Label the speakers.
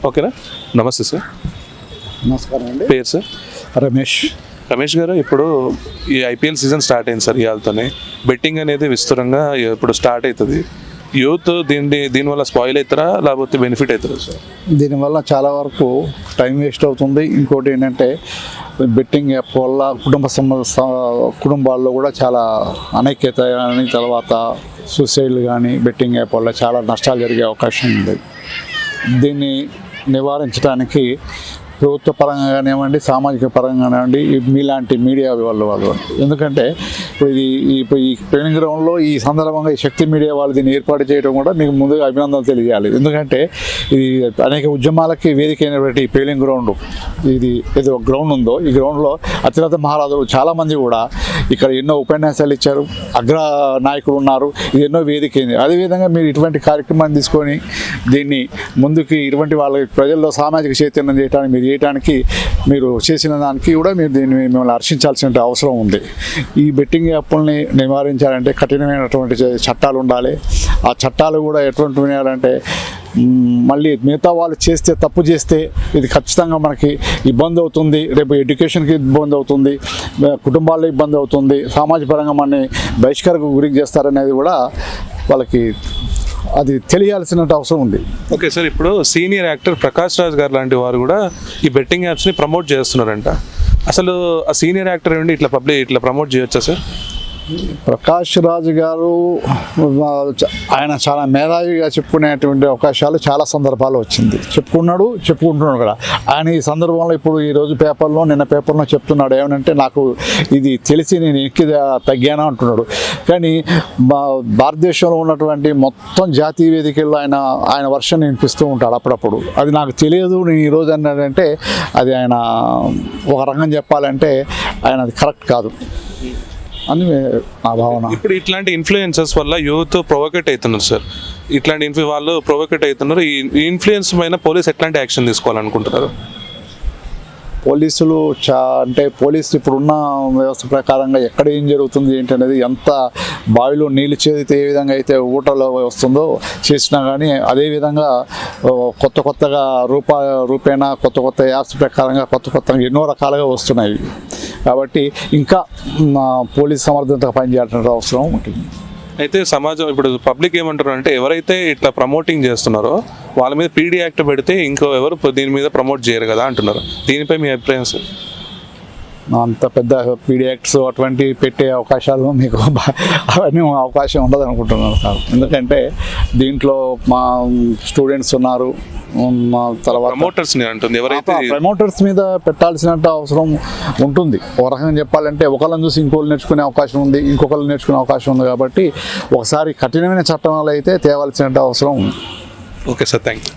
Speaker 1: ఓకేనా. నమస్తే సార్.
Speaker 2: నమస్కారం అండి.
Speaker 1: పేరు సార్?
Speaker 2: రమేష్
Speaker 1: గారు, ఇప్పుడు ఈ ఐపీఎల్ సీజన్ స్టార్ట్ అయింది సార్. ఇవాళతోనే బెట్టింగ్ అనేది విస్తృతంగా ఇప్పుడు స్టార్ట్ అవుతుంది. యూత్ దీనివల్ల స్పాయిల్ అవుతారా లేకపోతే బెనిఫిట్ అవుతారా సార్?
Speaker 2: దీనివల్ల చాలా వరకు టైం వేస్ట్ అవుతుంది. ఇంకోటి ఏంటంటే బెట్టింగ్ యాప్ వల్ల కుటుంబాల్లో కూడా చాలా అనైక్యత కానీ, తర్వాత సూసైడ్లు కానీ బెట్టింగ్ యాప్ వల్ల చాలా నష్టాలు జరిగే అవకాశం ఉంది. దీన్ని నివారించడానికి ప్రభుత్వ పరంగా కానివ్వండి, సామాజిక పరంగా కానివ్వండి, మీలాంటి మీడియా వాళ్ళు ఎందుకంటే ఇప్పుడు ఈ ట్రైనింగ్ గ్రౌండ్లో ఈ సందర్భంగా ఈ శక్తి మీడియా వాళ్ళు దీన్ని ఏర్పాటు చేయడం కూడా మీకు ముందుగా అభినందనలు తెలియజేయాలి. ఎందుకంటే ఇది అనేక ఉద్యమాలకి వేదిక అయినటువంటి ట్రైనింగ్ గ్రౌండ్, ఇది ఏదో గ్రౌండ్ ఉందో ఈ గ్రౌండ్లో అత్యున్నత మహారాజులు చాలామంది కూడా ఇక్కడ ఎన్నో ఉపన్యాసాలు ఇచ్చారు, అగ్ర నాయకులు ఉన్నారు, ఇది ఎన్నో వేదిక అయింది. అదేవిధంగా మీరు ఇటువంటి కార్యక్రమాన్ని తీసుకొని దీన్ని ముందుకి ఇటువంటి వాళ్ళ ప్రజల్లో సామాజిక చైతన్యం చేయడానికి మీరు చేసిన దానికి కూడా మీరు దీన్ని మిమ్మల్ని హర్షించాల్సిన అవసరం ఉంది. ఈ బెట్టింగ్ యాప్లని నివారించాలంటే కఠినమైనటువంటి చట్టాలు ఉండాలి. ఆ చట్టాలు కూడా ఎటువంటి ఉండాలంటే మళ్ళీ మిగతా వాళ్ళు తప్పు చేస్తే ఇది ఖచ్చితంగా మనకి ఇబ్బంది అవుతుంది, రేపు ఎడ్యుకేషన్కి ఇబ్బంది అవుతుంది, కుటుంబాల్లో ఇబ్బంది అవుతుంది, సామాజిక పరంగా మనని బహిష్కరణకు గురి చేస్తారనేది కూడా వాళ్ళకి అది తెలియాల్సిన అవసరం ఉంది.
Speaker 1: ఓకే సార్, ఇప్పుడు సీనియర్ యాక్టర్ ప్రకాష్ రాజ్ గారు లాంటి వారు కూడా ఈ బెట్టింగ్ యాప్స్ని ప్రమోట్ చేస్తున్నారంట. అసలు ఆ సీనియర్ యాక్టర్ ఏంటి ఇట్లా ప్రమోట్ చేయొచ్చా సార్?
Speaker 2: ప్రకాష్ రాజ్ గారు ఆయన చాలా మేధావిగా చెప్పుకునేటువంటి అవకాశాలు చాలా సందర్భాలు వచ్చింది, చెప్పుకుంటున్నాడు కూడా. ఆయన ఈ సందర్భంలో ఇప్పుడు ఈరోజు నిన్న పేపర్లో చెప్తున్నాడు ఏమనంటే, నాకు ఇది తెలిసి నేను ఎక్కి తగ్గానా అంటున్నాడు. కానీ భారతదేశంలో ఉన్నటువంటి మొత్తం జాతీయ వేదికల్లో ఆయన వర్షన్ వినిపిస్తూ ఉంటాడు అప్పుడప్పుడు. అది నాకు తెలియదు నేను ఈరోజు అన్నాడంటే అది ఆయన ఒక రకంగా చెప్పాలంటే ఆయన అది కరెక్ట్ కాదు అని నా భావన.
Speaker 1: ఇప్పుడు ఇట్లాంటి ఇన్ఫ్లుయెన్సర్స్ వల్ల యూత్ ప్రొవోకేట్ అవుతున్నారు సార్. ఇట్లాంటి వాళ్ళు ప్రొవోకేట్ అవుతున్నారు. ఈ ఇన్ఫ్లుయెన్స్ పైన పోలీస్ ఎట్లాంటి యాక్షన్ తీసుకోవాలనుకుంటున్నారు?
Speaker 2: పోలీసులు పోలీసు ఇప్పుడున్న వ్యవస్థ ప్రకారంగా ఎక్కడ ఏం జరుగుతుంది ఏంటి అనేది, ఎంత బావిలో నీళ్ళు చేదితే ఏ విధంగా అయితే ఊటలో వస్తుందో చేసినా కానీ అదేవిధంగా కొత్తగా రూపేణా కొత్త యాప్స్ ప్రకారంగా కొత్తగా ఎన్నో రకాలుగా వస్తున్నాయి. కాబట్టి ఇంకా పోలీస్ సమర్థతగా పనిచేయాల్సిన అవసరం ఉంటుంది.
Speaker 1: అయితే సమాజం ఇప్పుడు పబ్లిక్ ఏమంటారు అంటే, ఎవరైతే ఇట్లా ప్రమోటింగ్ చేస్తున్నారో వాళ్ళ మీద పీడీ యాక్ట్ పెడితే ఇంకో ఎవరు దీని మీద ప్రమోట్ చేయరు కదా అంటున్నారు. దీనిపై మీ అభిప్రాయం సార్?
Speaker 2: అంత పెద్ద పీడీ యాక్ట్స్ అటువంటి పెట్టే అవకాశాలు మీకు అవన్నీ అవకాశం ఉండదు అనుకుంటున్నాను సార్. ఎందుకంటే దీంట్లో మా స్టూడెంట్స్ ఉన్నారు, తర్వాత ప్రమోటర్స్ మీద పెట్టాల్సిన అవసరం ఉంటుంది. ఒక రకంగా చెప్పాలంటే ఒకళ్ళని చూసి ఇంకోళ్ళు నేర్చుకునే అవకాశం ఉంది, ఇంకొకళ్ళు నేర్చుకునే అవకాశం ఉంది. కాబట్టి ఒకసారి కఠినమైన చట్టాలు అయితే తేవాల్సిన అవసరం ఉంది.
Speaker 1: Okay sir, thank you.